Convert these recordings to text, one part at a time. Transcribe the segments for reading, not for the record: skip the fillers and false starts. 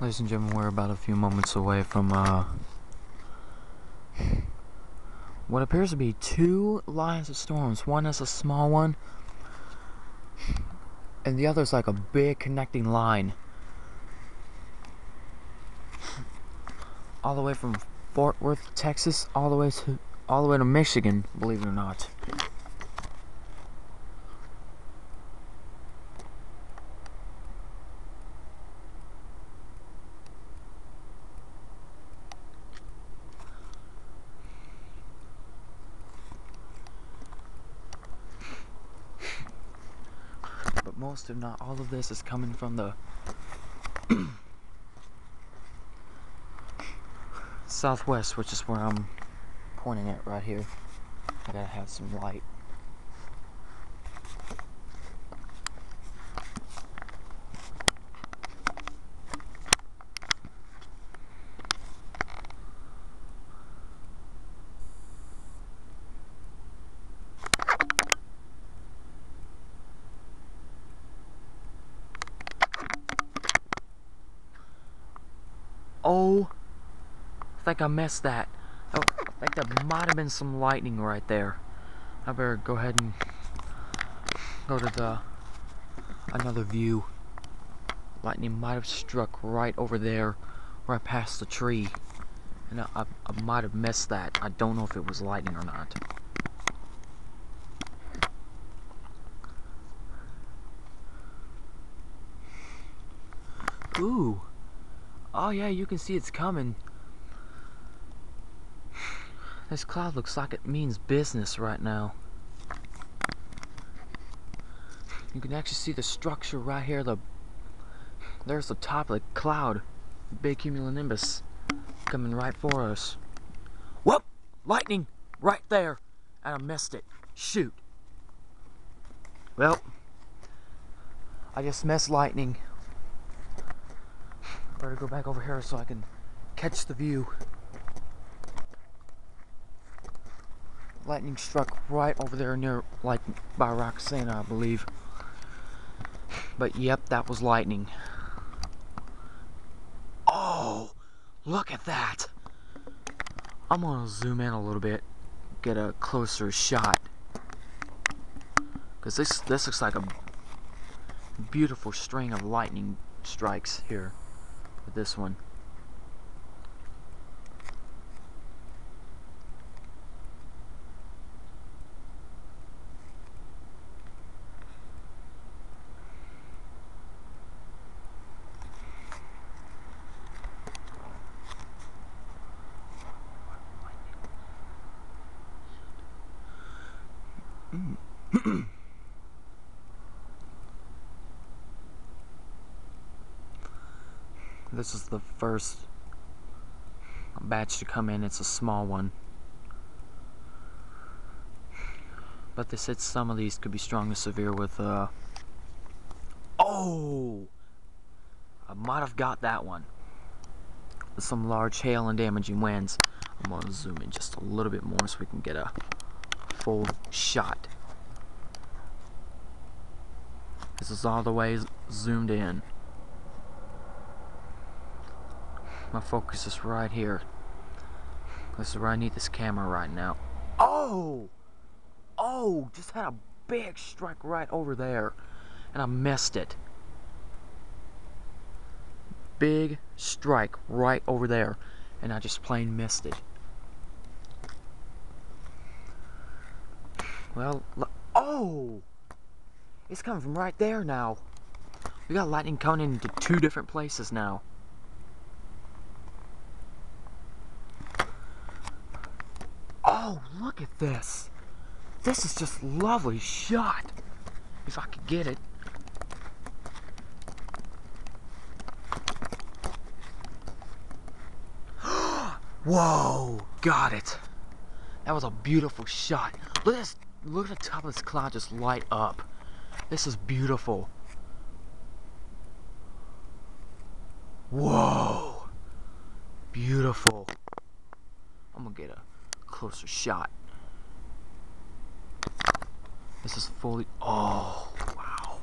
Ladies and gentlemen, we're about a few moments away from what appears to be two lines of storms. One is a small one, and the other is like a big connecting line. All the way from Fort Worth, Texas, all the way to Michigan, believe it or not. But most, if not all of this, is coming from the southwest, which is where I'm pointing at right here. I gotta have some light. Oh, I think I missed that. I think there might have been some lightning right there. I better go ahead and go to another view. Lightning might have struck right over there, right past the tree. And I might have missed that. I don't know if it was lightning or not. Ooh. Oh yeah, you can see it's coming. This cloud looks like it means business right now. You can actually see the structure right here. There's the top of the cloud. Big cumulonimbus coming right for us. Whoop! Lightning! Right there! And I missed it. Shoot. Well, I just missed lightning. Better go back over here so I can catch the view. Lightning struck right over there near, like, by Roxana, I believe. But yep, that was lightning. Oh, look at that! I'm gonna zoom in a little bit, get a closer shot. Because this looks like a beautiful string of lightning strikes here with this one. This is the first batch to come in. It's a small one, but they said some of these could be strong to severe with oh, I might have got that one with some large hail and damaging winds. I'm gonna zoom in just a little bit more so we can get a full shot. This is all the way zoomed in. My focus is right here. This is where I need this camera right now. Oh! Oh! Just had a big strike right over there. And I missed it. Big strike right over there. And I just plain missed it. Well, oh! It's coming from right there now. We got lightning coming into two different places now. Oh, look at this. This is just lovely shot. If I could get it. Whoa, got it. That was a beautiful shot. Look at this. Look at the top of this cloud just light up. This is beautiful. Whoa. Beautiful. I'm gonna get a closer shot. This is fully, oh, wow.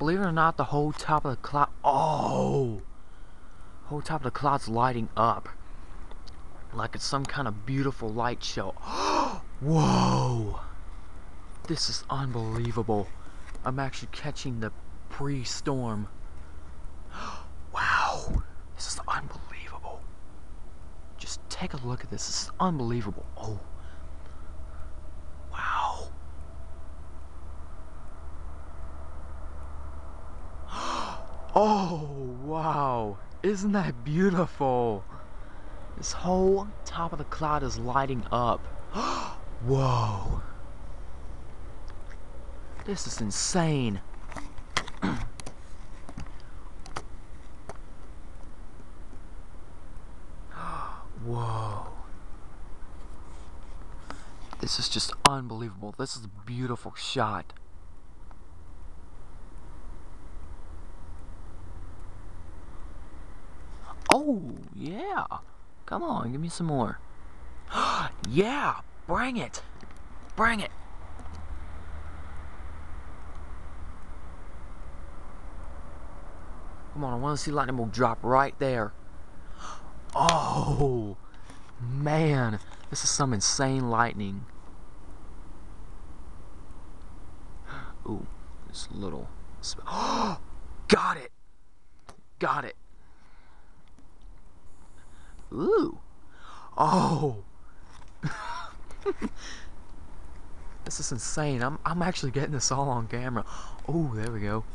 Believe it or not, the whole top of the cloud, oh. Oh! Whole top of the cloud's lighting up. Like it's some kind of beautiful light show. Whoa! This is unbelievable. I'm actually catching the pre-storm. Wow! This is unbelievable. Just take a look at this. This is unbelievable. Oh. Wow. Oh, wow. Isn't that beautiful? This whole top of the cloud is lighting up. Whoa. This is insane. Whoa. This is just unbelievable. This is a beautiful shot. Oh, yeah. Come on, give me some more. Yeah, bring it. Bring it. Come on, I want to see lightning bolt drop right there. Oh, man. This is some insane lightning. Ooh, this little... Got it. Got it. Ooh. Oh. This is insane. I'm actually getting this all on camera. Oh, there we go.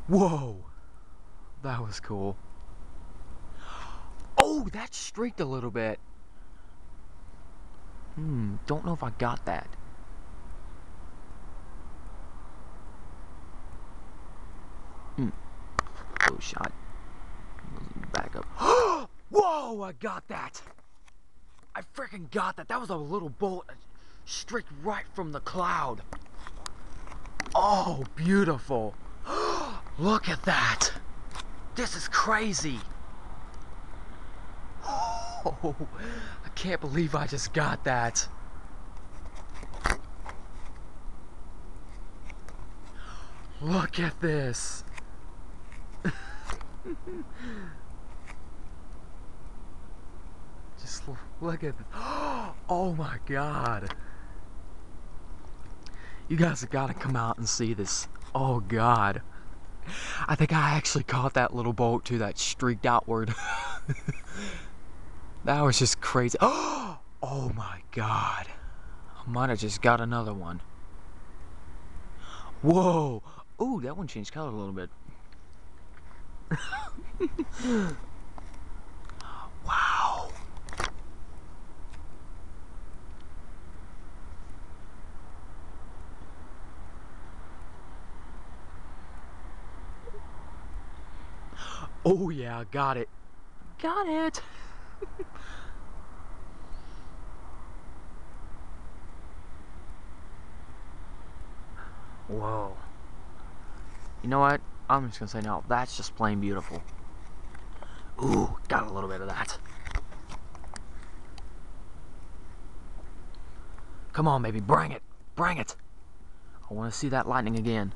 Whoa. That was cool. Oh, that streaked a little bit. Don't know if I got that. Low shot. Back up. Whoa, I got that. I freaking got that. That was a little bolt streaked right from the cloud. Oh, beautiful. Look at that. This is crazy. Oh, I can't believe I just got that. Look at this. Just look at this. Oh my god. You guys have got to come out and see this. Oh god. I think I actually caught that little bolt too that streaked outward. That was just crazy. Oh my god. I might have just got another one. Whoa. Ooh, that one changed color a little bit. Wow. Oh yeah, got it. Got it. Whoa. You know what? I'm just gonna say no. That's just plain beautiful. Ooh, got a little bit of that. Come on, baby, bring it. Bring it. I want to see that lightning again.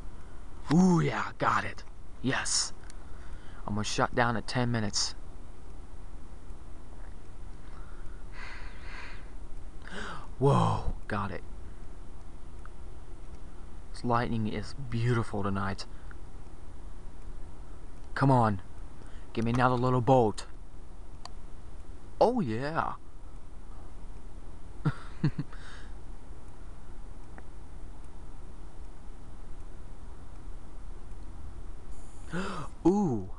Ooh, yeah, got it. Yes. I'm gonna shut down at 10 minutes. Whoa, got it. This lightning is beautiful tonight. Come on. Give me another little bolt. Oh, yeah. Ooh.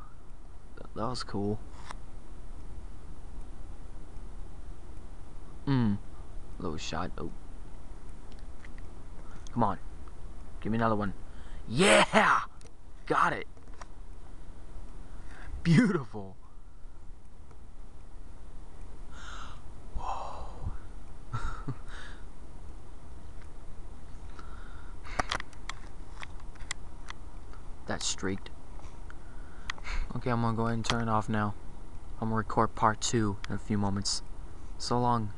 That was cool. Little shot. Oh. Come on. Give me another one. Yeah! Got it. Beautiful. Whoa. That streaked. Okay, I'm gonna go ahead and turn it off now. I'm gonna record part 2 in a few moments. So long.